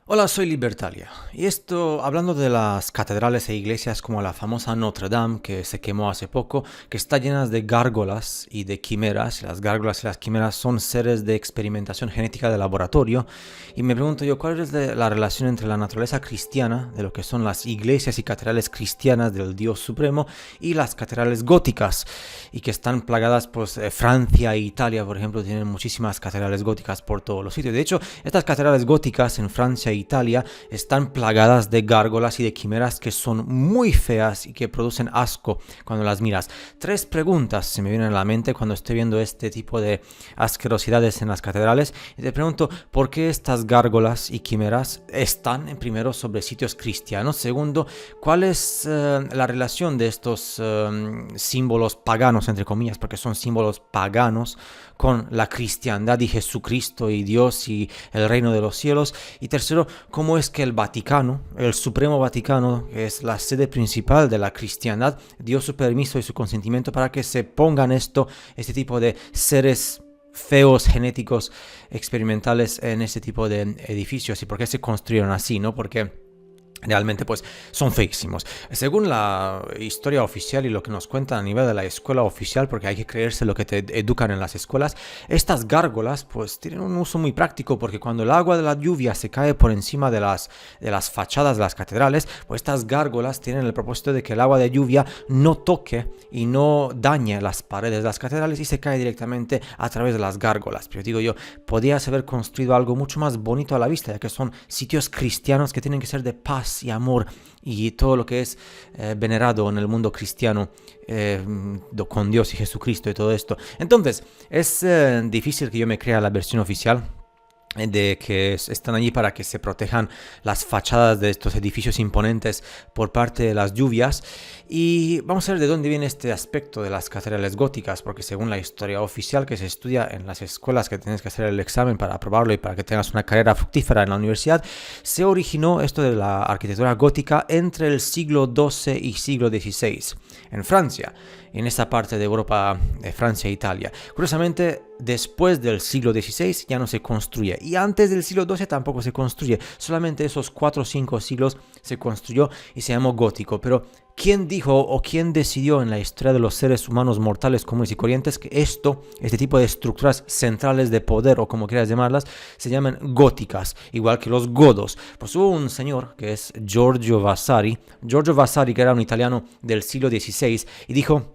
Hola, soy Libertalia. Y esto, hablando de las catedrales e iglesias como la famosa Notre Dame, que se quemó hace poco, que está llena de gárgolas y de quimeras. Las gárgolas y las quimeras son seres de experimentación genética de laboratorio. Y me pregunto yo, ¿cuál es la relación entre la naturaleza cristiana, de lo que son las iglesias y catedrales cristianas del Dios Supremo, y las catedrales góticas? Y que están plagadas, pues Francia e Italia, por ejemplo, tienen muchísimas catedrales góticas por todos los sitios. De hecho, estas catedrales góticas en Francia e Italia están plagadas de gárgolas y de quimeras que son muy feas y que producen asco cuando las miras. Tres preguntas se me vienen a la mente cuando estoy viendo este tipo de asquerosidades en las catedrales. Y te pregunto, ¿por qué estas gárgolas y quimeras están, en primero, sobre sitios cristianos? Segundo, ¿cuál es la relación de estos símbolos paganos, entre comillas, porque son símbolos paganos, con la cristiandad y Jesucristo y Dios y el reino de los cielos? Y tercero, ¿cómo es que el Vaticano, el Supremo Vaticano, que es la sede principal de la cristiandad, dio su permiso y su consentimiento para que se pongan este tipo de seres feos, genéticos, experimentales en este tipo de edificios? ¿Y por qué se construyeron así, no? Porque realmente pues son feísimos. Según la historia oficial y lo que nos cuentan a nivel de la escuela oficial, porque hay que creerse lo que te educan en las escuelas, estas gárgolas pues tienen un uso muy práctico, porque cuando el agua de la lluvia se cae por encima de las fachadas de las catedrales, pues estas gárgolas tienen el propósito de que el agua de lluvia no toque y no dañe las paredes de las catedrales y se cae directamente a través de las gárgolas. Pero digo yo, podías haber construido algo mucho más bonito a la vista, ya que son sitios cristianos que tienen que ser de paz y amor y todo lo que es venerado en el mundo cristiano, con Dios y Jesucristo y todo esto. Entonces, es difícil que yo me crea la versión oficial de que están allí para que se protejan las fachadas de estos edificios imponentes por parte de las lluvias. Y vamos a ver de dónde viene este aspecto de las catedrales góticas, porque según la historia oficial que se estudia en las escuelas, que tienes que hacer el examen para aprobarlo y para que tengas una carrera fructífera en la universidad, se originó esto de la arquitectura gótica entre el siglo XII y siglo XVI en Francia, en esa parte de Europa, de Francia e Italia. Curiosamente, después del siglo XVI ya no se construye, y antes del siglo XII tampoco se construye, solamente esos 4 o 5 siglos se construyó y se llamó gótico. Pero ¿quién dijo o quién decidió en la historia de los seres humanos mortales comunes y corrientes que este tipo de estructuras centrales de poder, o como quieras llamarlas, se llaman góticas, igual que los godos? Pues hubo un señor que es Giorgio Vasari, que era un italiano del siglo XVI, y dijo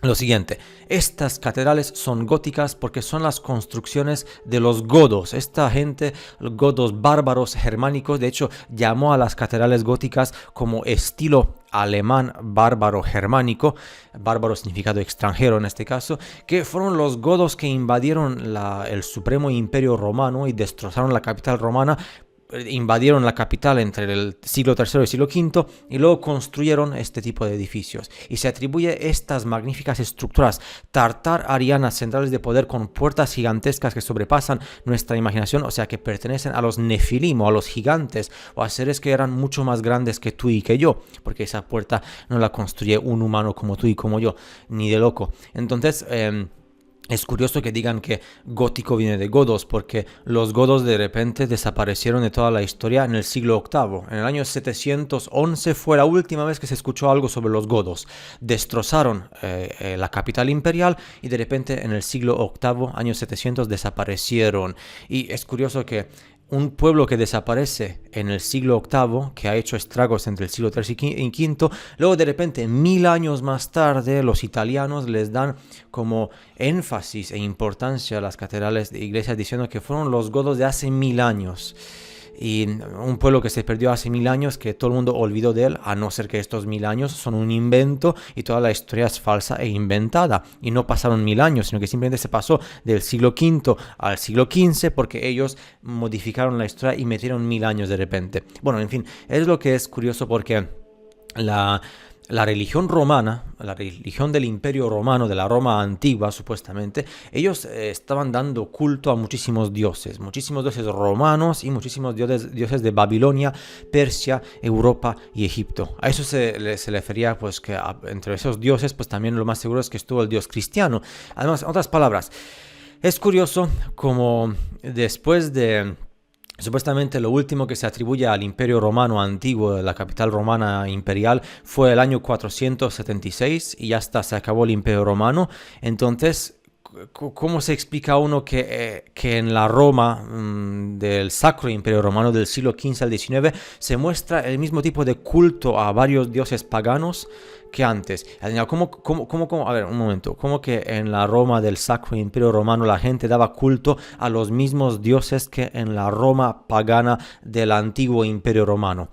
lo siguiente: estas catedrales son góticas porque son las construcciones de los godos. Esta gente, los godos bárbaros germánicos, de hecho llamó a las catedrales góticas como estilo alemán bárbaro germánico, bárbaro significado extranjero en este caso, que fueron los godos que invadieron el supremo imperio romano y destrozaron la capital romana. Invadieron la capital entre el siglo III y el siglo V y luego construyeron este tipo de edificios. Y se atribuye estas magníficas estructuras tartar-arianas centrales de poder con puertas gigantescas que sobrepasan nuestra imaginación, o sea que pertenecen a los nefilim o a los gigantes o a seres que eran mucho más grandes que tú y que yo, porque esa puerta no la construye un humano como tú y como yo, ni de loco. Entonces, es curioso que digan que gótico viene de godos, porque los godos de repente desaparecieron de toda la historia en el siglo VIII. En el año 711 fue la última vez que se escuchó algo sobre los godos. Destrozaron la capital imperial y de repente en el siglo VIII, año 700, desaparecieron. Y es curioso que un pueblo que desaparece en el siglo VIII, que ha hecho estragos entre el siglo III y V, luego de repente, 1000 años más tarde, los italianos les dan como énfasis e importancia a las catedrales de iglesias, diciendo que fueron los godos de hace 1000 años. Y un pueblo que se perdió hace 1000 años, que todo el mundo olvidó de él, a no ser que estos 1000 años son un invento y toda la historia es falsa e inventada. Y no pasaron 1000 años, sino que simplemente se pasó del siglo V al siglo XV porque ellos modificaron la historia y metieron 1000 años de repente. Bueno, en fin, es lo que es curioso, porque la religión romana, la religión del Imperio Romano, de la Roma antigua supuestamente, ellos estaban dando culto a muchísimos dioses romanos y muchísimos dioses de Babilonia, Persia, Europa y Egipto. A eso se le refería, pues, que entre esos dioses, pues también lo más seguro es que estuvo el dios cristiano. Además, en otras palabras, es curioso como después de Supuestamente lo último que se atribuye al Imperio Romano antiguo, la capital romana imperial, fue el año 476 y ya está, se acabó el Imperio Romano. Entonces, ¿cómo se explica uno que en la Roma del Sacro Imperio Romano del siglo XV al XIX se muestra el mismo tipo de culto a varios dioses paganos que antes? A ver, un momento. ¿Cómo que en la Roma del Sacro Imperio Romano la gente daba culto a los mismos dioses que en la Roma pagana del antiguo Imperio Romano?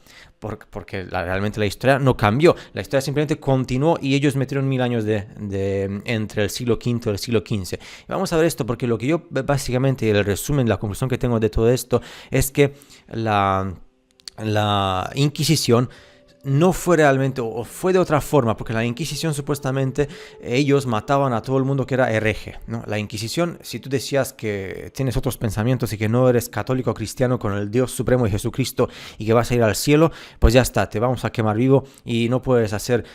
Porque realmente la historia no cambió, la historia simplemente continuó y ellos metieron 1000 años entre el siglo V y el siglo XV. Y vamos a ver esto porque lo que yo básicamente, el resumen, la conclusión que tengo de todo esto es que la Inquisición no fue realmente, o fue de otra forma, porque la Inquisición supuestamente ellos mataban a todo el mundo que era hereje, ¿no? La Inquisición, si tú decías que tienes otros pensamientos y que no eres católico o cristiano con el Dios Supremo y Jesucristo y que vas a ir al cielo, pues ya está, te vamos a quemar vivo y no puedes hacer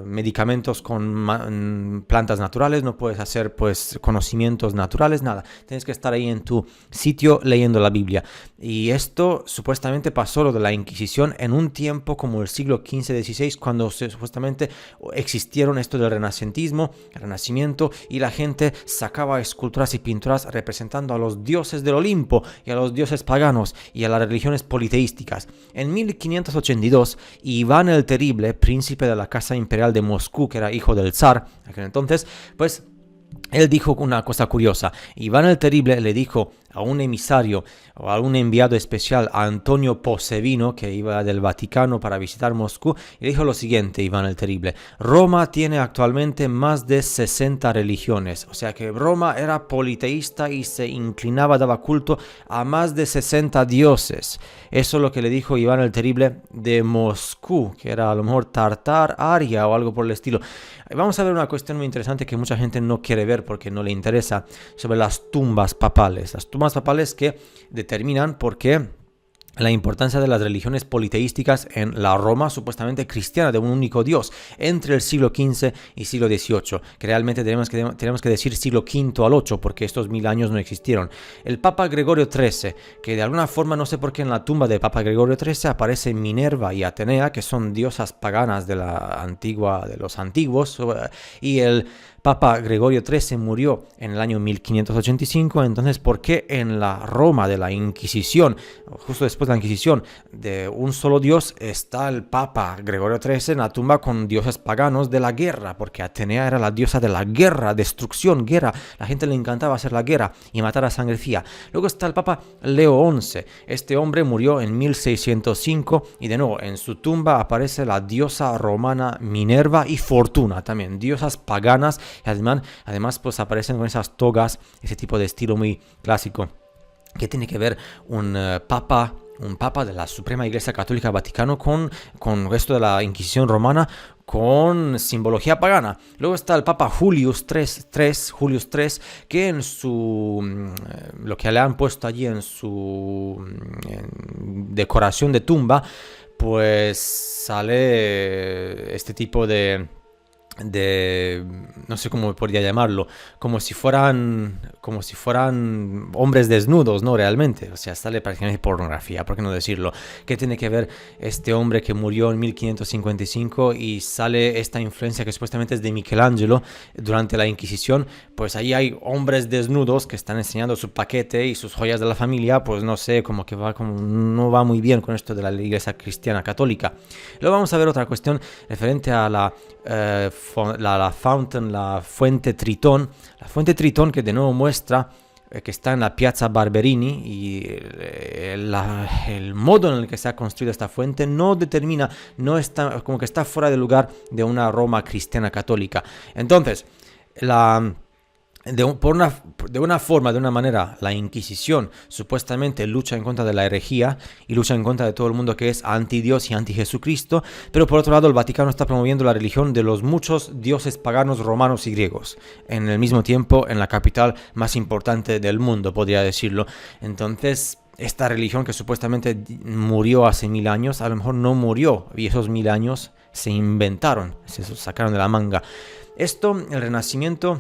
medicamentos con plantas naturales, no puedes hacer pues conocimientos naturales, nada. Tienes que estar ahí en tu sitio leyendo la Biblia. Y esto supuestamente pasó, lo de la Inquisición, en un tiempo como el siglo XV-XVI, cuando supuestamente existieron esto del renacentismo, el renacimiento, y la gente sacaba esculturas y pinturas representando a los dioses del Olimpo y a los dioses paganos y a las religiones politeísticas. En 1582, Iván el Terrible, príncipe de la Casa Imperial de Moscú, que era hijo del zar, aquel entonces, pues él dijo una cosa curiosa. Iván el Terrible le dijo a un emisario o a un enviado especial, a Antonio Posevino, que iba del Vaticano para visitar Moscú, y le dijo lo siguiente, Iván el Terrible: Roma tiene actualmente más de 60 religiones, o sea que Roma era politeísta y se inclinaba, daba culto a más de 60 dioses. Eso es lo que le dijo Iván el Terrible de Moscú, que era a lo mejor Tartar, Aria o algo por el estilo. Vamos a ver una cuestión muy interesante que mucha gente no quiere ver porque no le interesa, sobre las tumbas papales. Las tumbas papales que determinan por qué la importancia de las religiones politeísticas en la Roma supuestamente cristiana de un único Dios entre el siglo XV y siglo XVIII, que realmente tenemos que decir siglo V al VIII, porque estos 1000 años no existieron. El Papa Gregorio XIII, que de alguna forma, no sé por qué en la tumba del Papa Gregorio XIII aparece Minerva y Atenea, que son diosas paganas de los antiguos, y el Papa Gregorio XIII murió en el año 1585, entonces ¿por qué en la Roma de la Inquisición, justo después de la Inquisición, de un solo dios, está el Papa Gregorio XIII en la tumba con dioses paganos de la guerra? Porque Atenea era la diosa de la guerra, destrucción, guerra. La gente le encantaba hacer la guerra y matar a sangre fría. Luego está el Papa Leo XI. Este hombre murió en 1605 y de nuevo en su tumba aparece la diosa romana Minerva y Fortuna, también diosas paganas. Y además pues aparecen con esas togas, ese tipo de estilo muy clásico. ¿Qué tiene que ver un papa de la Suprema Iglesia Católica Vaticano con esto de la Inquisición romana, con simbología pagana? Luego está el Papa Julius III, que en lo que le han puesto allí en su decoración de tumba, pues sale este tipo de no sé cómo podría llamarlo, como si fueran hombres desnudos, ¿no? Realmente, o sea, sale prácticamente pornografía, ¿por qué no decirlo? ¿Qué tiene que ver este hombre que murió en 1555 y sale esta influencia que supuestamente es de Michelangelo durante la Inquisición? Pues ahí hay hombres desnudos que están enseñando su paquete y sus joyas de la familia, pues no sé, como no va muy bien con esto de la Iglesia Cristiana Católica. Luego vamos a ver otra cuestión referente a la fuente Tritón. La fuente Tritón, que de nuevo muestra que está en la Piazza Barberini, y el modo en el que se ha construido esta fuente no determina, no está, como que está fuera de lugar de una Roma cristiana católica. Entonces, de una manera, la Inquisición supuestamente lucha en contra de la herejía y lucha en contra de todo el mundo que es anti-Dios y anti-Jesucristo, pero por otro lado el Vaticano está promoviendo la religión de los muchos dioses paganos romanos y griegos, en el mismo tiempo en la capital más importante del mundo, podría decirlo. Entonces, esta religión que supuestamente murió hace 1000 años, a lo mejor no murió, y esos 1000 años se inventaron, se sacaron de la manga. Esto, el Renacimiento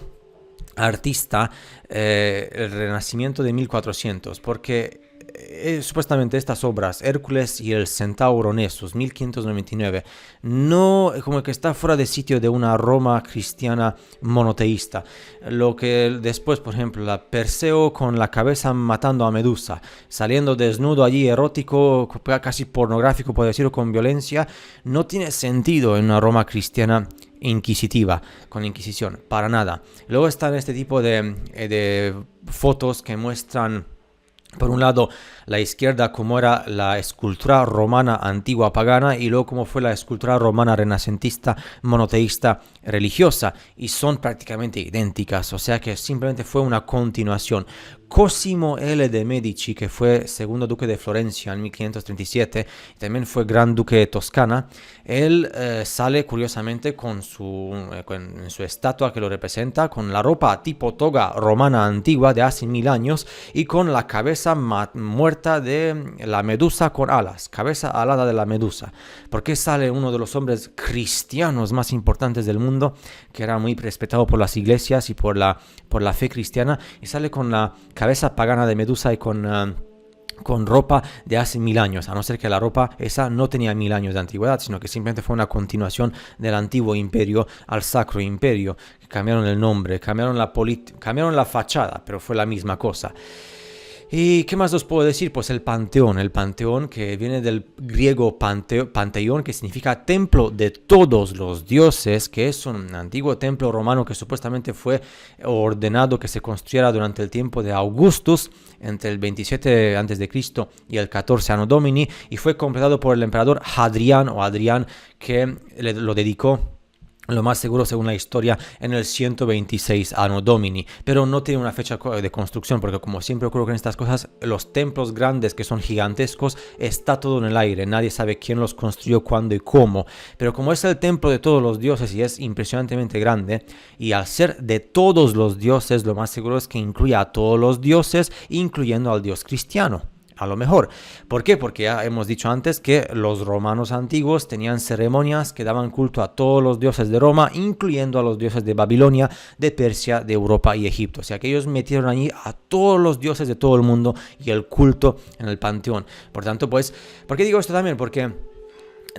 artista, el Renacimiento de 1400, porque supuestamente estas obras, Hércules y el Centauro Nessus, 1599, no, como que está fuera de sitio de una Roma cristiana monoteísta. Lo que después, por ejemplo, la Perseo con la cabeza matando a Medusa, saliendo desnudo allí, erótico, casi pornográfico, puede decirlo, con violencia, no tiene sentido en una Roma cristiana inquisitiva, con Inquisición, para nada. Luego están este tipo de fotos que muestran, por un lado, la izquierda cómo era la escultura romana antigua pagana y luego cómo fue la escultura romana renacentista monoteísta religiosa, y son prácticamente idénticas, o sea que simplemente fue una continuación. Cosimo L. de Medici, que fue segundo duque de Florencia en 1537, y también fue gran duque de Toscana, él sale curiosamente con su estatua que lo representa, con la ropa tipo toga romana antigua de hace 1000 años y con la cabeza muerta de la medusa con alas, cabeza alada de la medusa. ¿Por qué sale uno de los hombres cristianos más importantes del mundo, que era muy respetado por las iglesias y por la fe cristiana, y sale con la cabeza pagana de Medusa y con ropa de hace 1000 años, a no ser que la ropa esa no tenía 1000 años de antigüedad, sino que simplemente fue una continuación del antiguo imperio al Sacro Imperio, que cambiaron el nombre, cambiaron la fachada, pero fue la misma cosa. ¿Y qué más os puedo decir? Pues el panteón que viene del griego panteón, que significa templo de todos los dioses, que es un antiguo templo romano que supuestamente fue ordenado que se construyera durante el tiempo de Augustus, entre el 27 a.C. y el 14 Anno Domini, y fue completado por el emperador Adrián, que lo dedicó, lo más seguro según la historia, en el 126 Anno Domini, pero no tiene una fecha de construcción, porque como siempre ocurre con estas cosas, los templos grandes que son gigantescos, está todo en el aire, nadie sabe quién los construyó, cuándo y cómo, pero como es el templo de todos los dioses y es impresionantemente grande, y al ser de todos los dioses, lo más seguro es que incluya a todos los dioses, incluyendo al dios cristiano. A lo mejor. ¿Por qué? Porque ya hemos dicho antes que los romanos antiguos tenían ceremonias que daban culto a todos los dioses de Roma, incluyendo a los dioses de Babilonia, de Persia, de Europa y Egipto. O sea que ellos metieron allí a todos los dioses de todo el mundo y el culto en el panteón. Por tanto, pues, ¿por qué digo esto también? Porque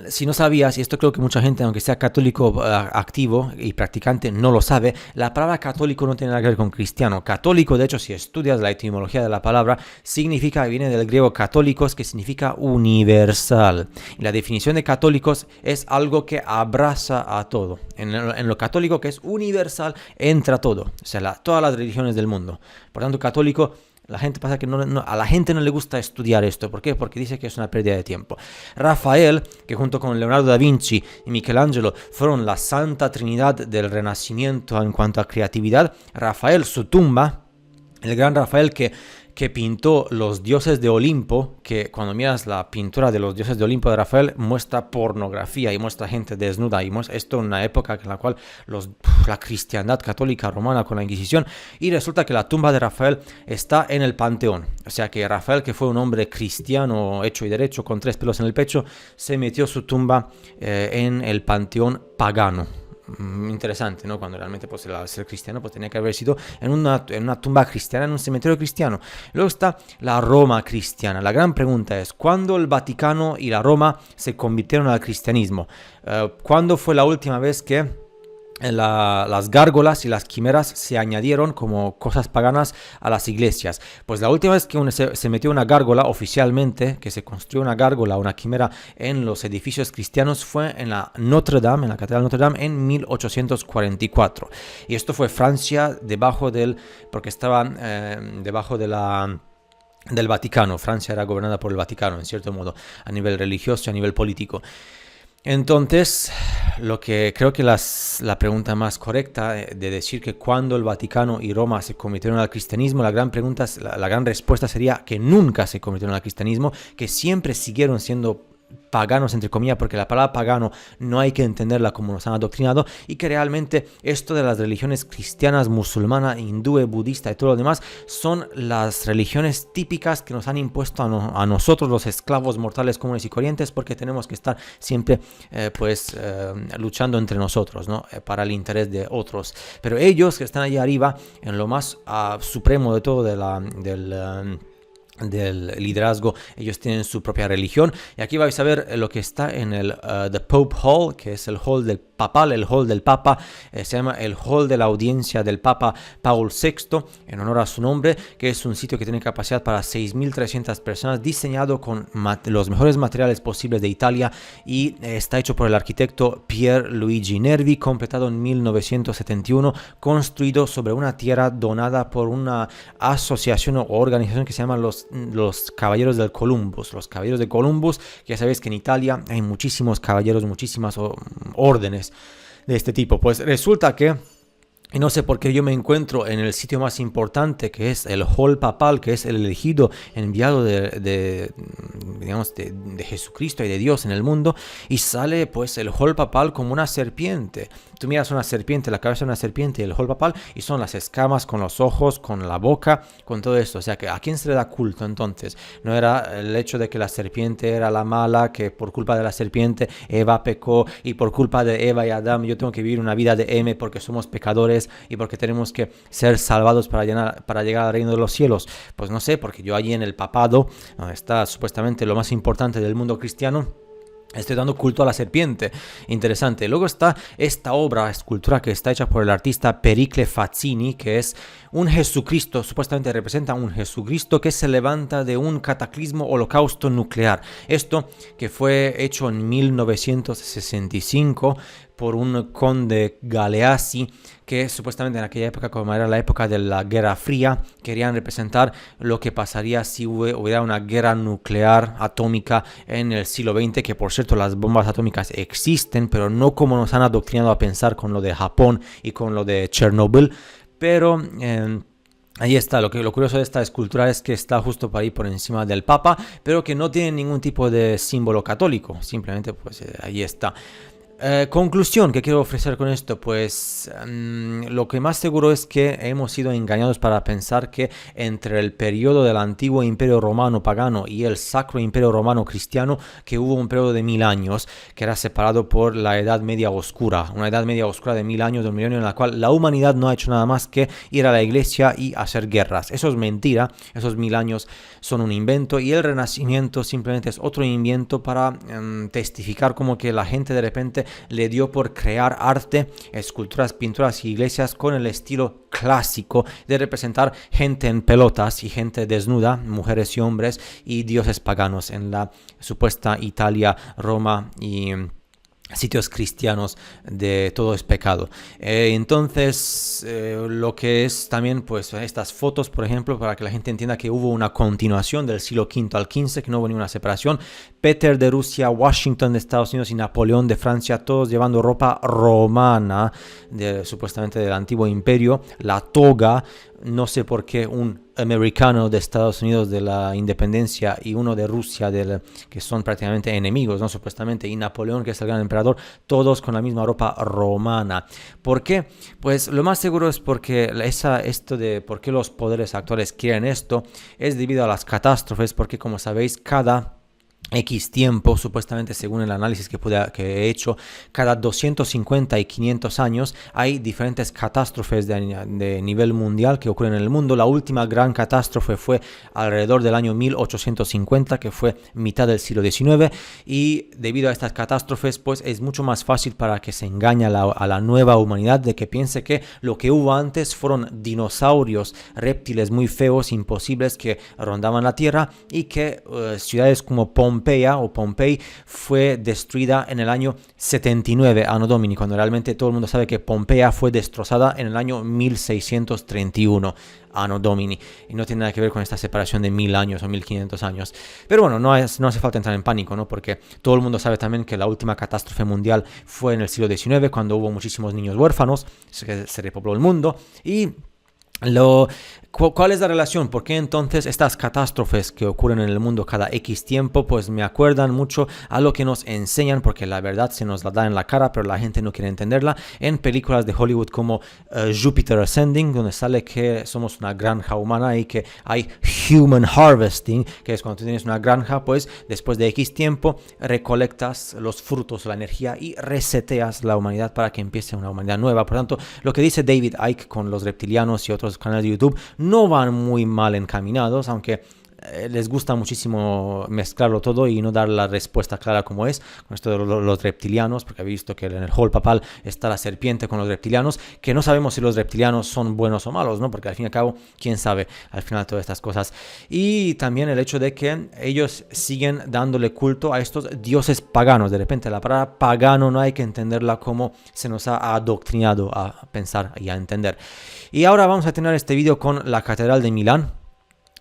si no sabías, y esto creo que mucha gente, aunque sea católico activo y practicante, no lo sabe, la palabra católico no tiene nada que ver con cristiano. Católico, de hecho, si estudias la etimología de la palabra, viene del griego católicos, que significa universal. Y la definición de católicos es algo que abraza a todo. En lo católico, que es universal, entra todo. O sea, todas las religiones del mundo. Por tanto, católico... La gente pasa que a la gente no le gusta estudiar esto. ¿Por qué? Porque dice que es una pérdida de tiempo. Rafael, que junto con Leonardo da Vinci y Michelangelo fueron la santa trinidad del Renacimiento en cuanto a creatividad, Rafael, su tumba, el gran Rafael que pintó los dioses de Olimpo, que cuando miras la pintura de los dioses de Olimpo de Rafael, muestra pornografía y muestra gente desnuda, y muestra esto en una época en la cual la cristiandad católica romana con la Inquisición, y resulta que la tumba de Rafael está en el Panteón. O sea que Rafael, que fue un hombre cristiano hecho y derecho, con 3 pelos en el pecho, se metió su tumba en el Panteón pagano. Interesante, ¿no? Cuando realmente, pues, al ser cristiano, pues tenía que haber sido en una tumba cristiana, en un cementerio cristiano. Luego está la Roma cristiana. La gran pregunta es, ¿cuándo el Vaticano y la Roma se convirtieron al cristianismo? ¿Cuándo fue la última vez que las gárgolas y las quimeras se añadieron como cosas paganas a las iglesias? Pues la última vez que se metió una gárgola oficialmente, que se construyó una gárgola, una quimera en los edificios cristianos, fue en la Notre Dame, en la Catedral Notre Dame, en 1844. Y esto fue Francia porque estaba debajo del Vaticano. Francia era gobernada por el Vaticano, en cierto modo, a nivel religioso y a nivel político. Entonces, lo que creo que la pregunta más correcta de decir que cuando el Vaticano y Roma se convirtieron al cristianismo, la gran respuesta sería que nunca se convirtieron al cristianismo, que siempre siguieron siendo paganos, entre comillas, porque la palabra pagano no hay que entenderla como nos han adoctrinado, y que realmente esto de las religiones cristianas, musulmana, hindú, budista y todo lo demás son las religiones típicas que nos han impuesto a nosotros, los esclavos mortales comunes y corrientes, porque tenemos que estar siempre luchando entre nosotros, ¿no? Para el interés de otros. Pero ellos que están allá arriba, en lo más supremo de todo del liderazgo, ellos tienen su propia religión. Y aquí vais a ver lo que está en el The Pope Hall, que es el hall del papal, el hall del Papa, se llama el hall de la audiencia del Papa Paul VI, en honor a su nombre, que es un sitio que tiene capacidad para 6.300 personas, diseñado con los mejores materiales posibles de Italia, y está hecho por el arquitecto Pier Luigi Nervi, completado en 1971, construido sobre una tierra donada por una asociación o organización que se llama los Caballeros del Columbus. Los Caballeros de Columbus, ya sabéis que en Italia hay muchísimos caballeros, muchísimas órdenes de este tipo. Pues resulta que, y no sé por qué yo me encuentro en el sitio más importante, que es el hall papal, que es el elegido enviado de Jesucristo y de Dios en el mundo, y sale pues el hall papal como una serpiente. Tú miras una serpiente, la cabeza de una serpiente y el hall papal, y son las escamas con los ojos, con la boca, con todo esto. O sea, que ¿a quién se le da culto entonces? No era el hecho de que la serpiente era la mala, que por culpa de la serpiente Eva pecó, y por culpa de Eva y Adán yo tengo que vivir una vida de M porque somos pecadores y porque tenemos que ser salvados para llegar al reino de los cielos. Pues no sé, porque yo allí en el papado, donde está supuestamente lo más importante del mundo cristiano, estoy dando culto a la serpiente. Interesante. Luego está esta escultura que está hecha por el artista Pericle Fazzini, que es un Jesucristo, supuestamente representa un Jesucristo que se levanta de un cataclismo holocausto nuclear. Esto que fue hecho en 1965 por un conde Galeazzi, que supuestamente en aquella época, como era la época de la Guerra Fría, querían representar lo que pasaría si hubiera una guerra nuclear atómica en el siglo XX, que por cierto las bombas atómicas existen, pero no como nos han adoctrinado a pensar con lo de Japón y con lo de Chernobyl, pero ahí está. Lo curioso de esta escultura es que está justo por ahí por encima del Papa, pero que no tiene ningún tipo de símbolo católico, simplemente pues ahí está. Conclusión que quiero ofrecer con esto, pues lo que más seguro es que hemos sido engañados para pensar que entre el periodo del antiguo imperio romano pagano y el sacro imperio romano cristiano, que hubo un periodo de 1000 años que era separado por la edad media oscura, una edad media oscura de 1000 años, de un milenio, en la cual la humanidad no ha hecho nada más que ir a la iglesia y hacer guerras. Eso es mentira. Esos 1000 años son un invento, y el Renacimiento simplemente es otro invento para testificar como que la gente de repente le dio por crear arte, esculturas, pinturas y iglesias con el estilo clásico de representar gente en pelotas y gente desnuda, mujeres y hombres, y dioses paganos en la supuesta Italia, Roma y sitios cristianos de todo es pecado. Entonces lo que es también pues estas fotos, por ejemplo, para que la gente entienda que hubo una continuación del siglo V al XV, que no hubo ninguna separación. Peter de Rusia, Washington de Estados Unidos y Napoleón de Francia, todos llevando ropa romana supuestamente del antiguo imperio, la toga. No sé por qué un americano de Estados Unidos de la independencia y uno de Rusia que son prácticamente enemigos, ¿no? Supuestamente, y Napoleón, que es el gran emperador, todos con la misma ropa romana. ¿Por qué? Pues lo más seguro es porque esto de por qué los poderes actuales quieren esto es debido a las catástrofes, porque como sabéis, cada X tiempo, supuestamente según el análisis que he hecho, cada 250 y 500 años hay diferentes catástrofes de nivel mundial que ocurren en el mundo. La última gran catástrofe fue alrededor del año 1850, que fue mitad del siglo XIX, y debido a estas catástrofes pues es mucho más fácil para que se engañe a la nueva humanidad de que piense que lo que hubo antes fueron dinosaurios, reptiles muy feos, imposibles, que rondaban la Tierra, y que ciudades como Pompey fue destruida en el año 79 Anno Domini, cuando realmente todo el mundo sabe que Pompeya fue destrozada en el año 1631 Anno Domini, y no tiene nada que ver con esta separación de 1000 años o 1500 años. Pero bueno, no hace falta entrar en pánico, ¿no? Porque todo el mundo sabe también que la última catástrofe mundial fue en el siglo XIX, cuando hubo muchísimos niños huérfanos, se repobló el mundo. Y ¿cuál es la relación? ¿Por qué entonces estas catástrofes que ocurren en el mundo cada X tiempo pues me acuerdan mucho a lo que nos enseñan, porque la verdad se nos la da en la cara pero la gente no quiere entenderla, en películas de Hollywood como Jupiter Ascending, donde sale que somos una granja humana y que hay human harvesting, que es cuando tú tienes una granja, pues después de X tiempo recolectas los frutos, la energía, y reseteas la humanidad para que empiece una humanidad nueva. Por tanto, lo que dice David Icke con los reptilianos y otros canales de YouTube no van muy mal encaminados, aunque les gusta muchísimo mezclarlo todo y no dar la respuesta clara como es, con esto de los reptilianos, porque he visto que en el hall papal está la serpiente con los reptilianos, que no sabemos si los reptilianos son buenos o malos, ¿no? Porque al fin y al cabo, quién sabe al final todas estas cosas. Y también el hecho de que ellos siguen dándole culto a estos dioses paganos. De repente la palabra pagano no hay que entenderla como se nos ha adoctrinado a pensar y a entender. Y ahora vamos a tener este vídeo con la Catedral de Milán,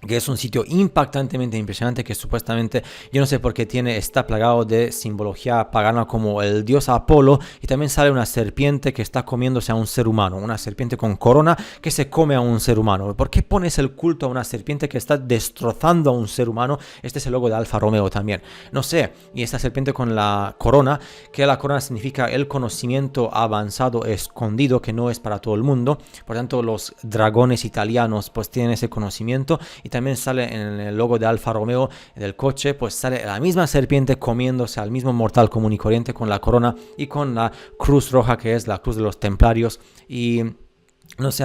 que es un sitio impactantemente impresionante que supuestamente, yo no sé por qué está plagado de simbología pagana como el dios Apolo, y también sale una serpiente que está comiéndose a un ser humano, una serpiente con corona que se come a un ser humano. ¿Por qué pones el culto a una serpiente que está destrozando a un ser humano? Este es el logo de Alfa Romeo también. No sé, y esta serpiente con la corona, que la corona significa el conocimiento avanzado escondido que no es para todo el mundo, por tanto los dragones italianos pues tienen ese conocimiento. Y también sale en el logo de Alfa Romeo del coche, pues sale la misma serpiente comiéndose al mismo mortal común y corriente con la corona y con la cruz roja, que es la cruz de los templarios. Y no sé,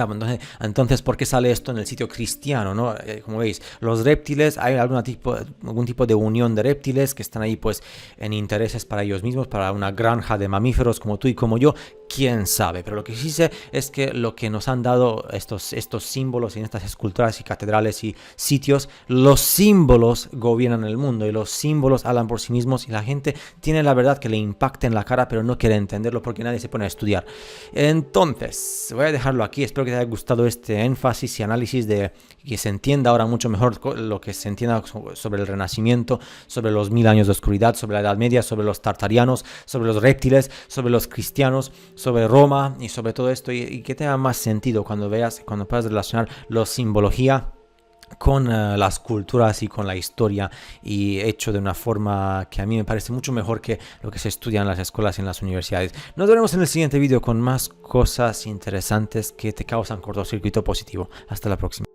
entonces, ¿por qué sale esto en el sitio cristiano, no? Como veis, los reptiles, hay algún tipo de unión de reptiles que están ahí pues en intereses para ellos mismos, para una granja de mamíferos como tú y como yo, quién sabe. Pero lo que sí sé es que lo que nos han dado estos símbolos en estas esculturas y catedrales y sitios, los símbolos gobiernan el mundo y los símbolos hablan por sí mismos, y la gente tiene la verdad que le impacta en la cara, pero no quiere entenderlo porque nadie se pone a estudiar. Entonces, voy a dejarlo aquí. Espero que te haya gustado este énfasis y análisis de que se entienda ahora mucho mejor lo que se entienda sobre el Renacimiento, sobre los 1000 años de oscuridad, sobre la Edad Media, sobre los tartarianos, sobre los reptiles, sobre los cristianos, sobre Roma y sobre todo esto, y que tenga más sentido cuando puedas relacionar la simbología con las culturas y con la historia, y hecho de una forma que a mí me parece mucho mejor que lo que se estudia en las escuelas y en las universidades. Nos veremos en el siguiente vídeo con más cosas interesantes que te causan cortocircuito positivo. Hasta la próxima.